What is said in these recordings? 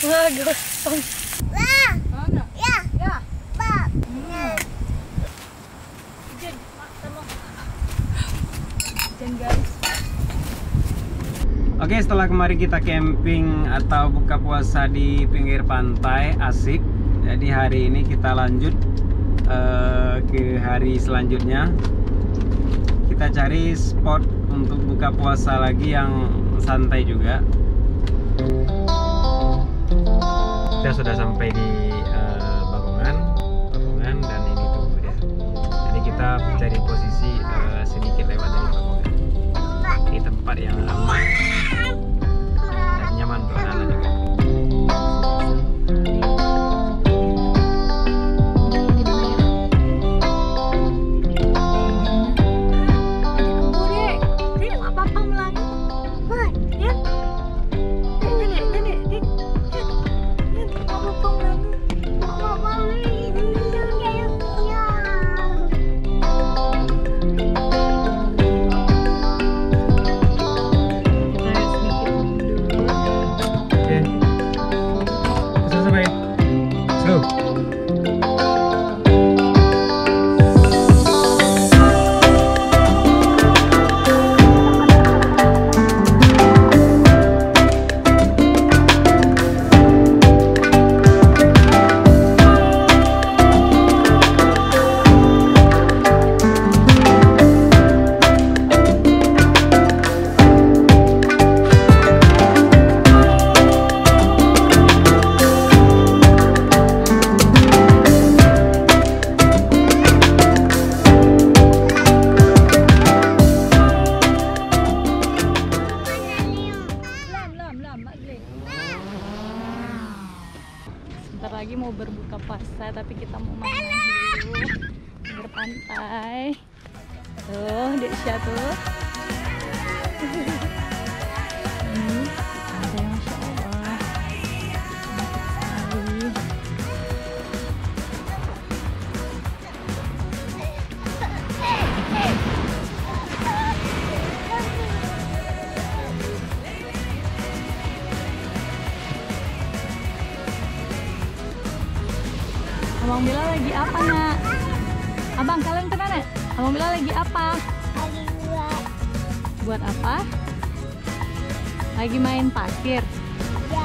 Wah, gosong. Mana? Ya. Ya. Bab. Ijen guys. Oke, setelah kemarin kita camping atau buka puasa di pinggir pantai, asik. Jadi hari ini kita lanjut ke hari selanjutnya. Kita cari spot untuk buka puasa lagi yang santai juga. Kita sudah sampai di Bagongan dan ini tuh dia. Jadi kita mencari posisi sedikit lewat dari Bagongan. Di tempat yang aman dan nyaman untuk anak-anak juga. Sebentar lagi mau berbuka puasa, tapi kita mau main dulu pinggir pantai. Tuh, Desya tuh. Pantai, Masya Allah. Cantik sekali. Abang Bila lagi apa, Nak? Abang, kalian kemana, Nak? Abang Bila lagi apa? Lagi Buat apa? Lagi main pasir. ya.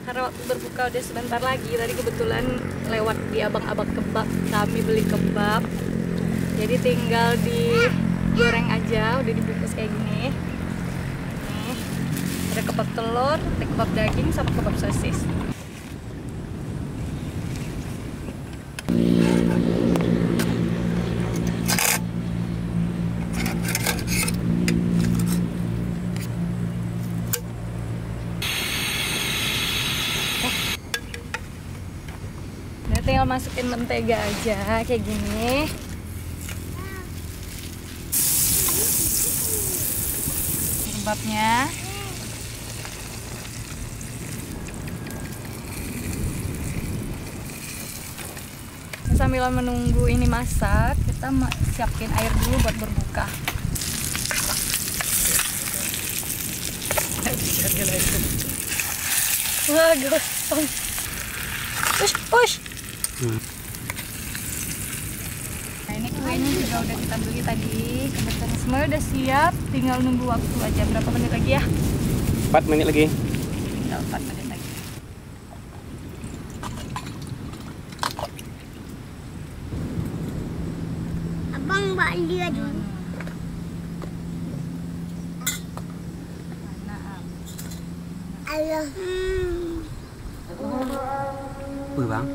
Karena waktu berbuka udah sebentar lagi, tadi kebetulan lewat di abang-abang kebab, kami beli kebab, jadi tinggal digoreng aja, udah dibungkus kayak gini. Nih, ada kebab telur, ada kebab daging, sama kebab sosis. tinggal masukin mentega aja kayak gini. Kebabnya. Sambil menunggu ini masak, kita siapin air dulu buat berbuka. Wah, gosong. Push. Nah, ini kuenya juga udah kita beli tadi. Kebetulan semua udah siap, tinggal nunggu waktu aja. Berapa menit lagi ya? 4 menit lagi. Tinggal 4 menit lagi. Abang balik dulu. Alah. Bang.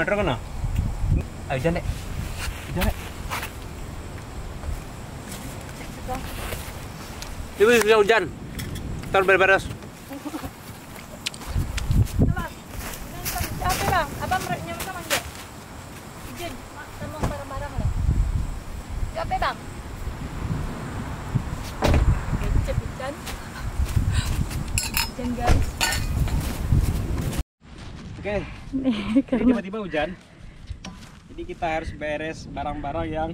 Terus kena. Ayo jalan dek. Ini bisa hujan. Ntar beres. Capek bang, abang nyampe sama enggak? Izin, sama barang-barang lah. Capek bang. Kecep hujan. Hujan guys. Oke. Ini tiba-tiba hujan. Jadi kita harus beres barang-barang yang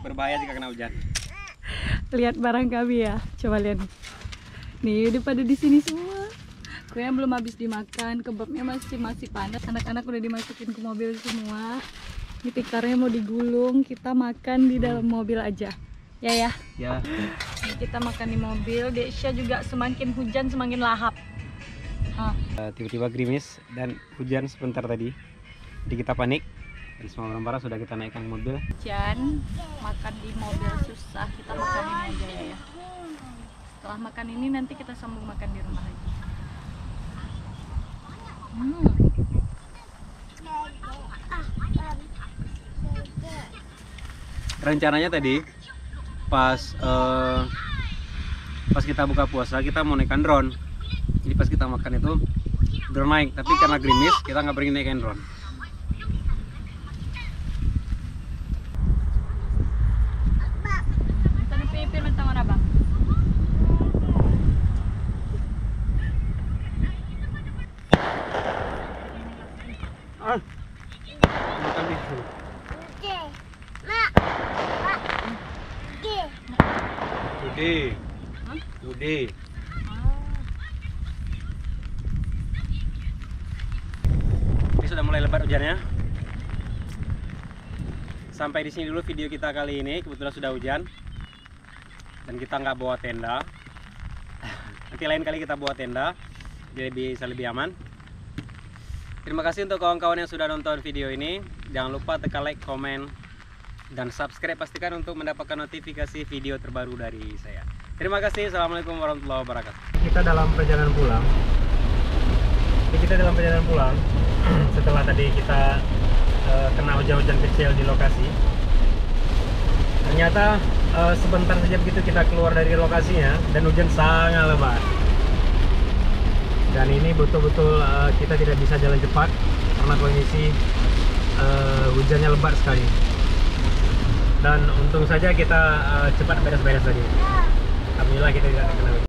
berbahaya jika kena hujan. Lihat barang kami ya, coba lihat. Nih udah pada di sini semua. Kuenya belum habis dimakan, kebabnya masih panas. Anak-anak udah dimasukin ke mobil semua. Ini tikarnya mau digulung, kita makan di dalam mobil aja. Ya. Ini kita makan di mobil. Desya juga semakin hujan semakin lahap. Tiba-tiba gerimis dan hujan sebentar tadi. Jadi kita panik. Dan semua barang-barang sudah kita naikkan mobil. Hujan, makan di mobil susah. Kita makan ini aja ya. Setelah makan ini nanti kita sambung makan di rumah lagi. Rencananya tadi pas kita buka puasa kita mau naikkan drone. Jadi pas kita makan itu drone naik, tapi karena gerimis kita nggak pergi naikkan drone. Makan dulu. Udah. Ini sudah mulai lebat hujannya. Sampai di sini dulu video kita kali ini. Kebetulan sudah hujan dan kita nggak bawa tenda. Nanti lain kali kita bawa tenda biar bisa lebih aman. Terima kasih untuk kawan-kawan yang sudah nonton video ini. Jangan lupa tekan like, komen, dan subscribe. Pastikan untuk mendapatkan notifikasi video terbaru dari saya. Terima kasih. Assalamualaikum warahmatullahi wabarakatuh. Kita dalam perjalanan pulang. Setelah tadi kita kena hujan-hujan kecil di lokasi. Ternyata sebentar saja begitu kita keluar dari lokasinya dan hujan sangat lebat. Dan ini betul-betul kita tidak bisa jalan cepat karena kondisi hujannya lebat sekali. Dan untung saja kita cepat beres-beres tadi. Alhamdulillah kita tidak terkena hujan.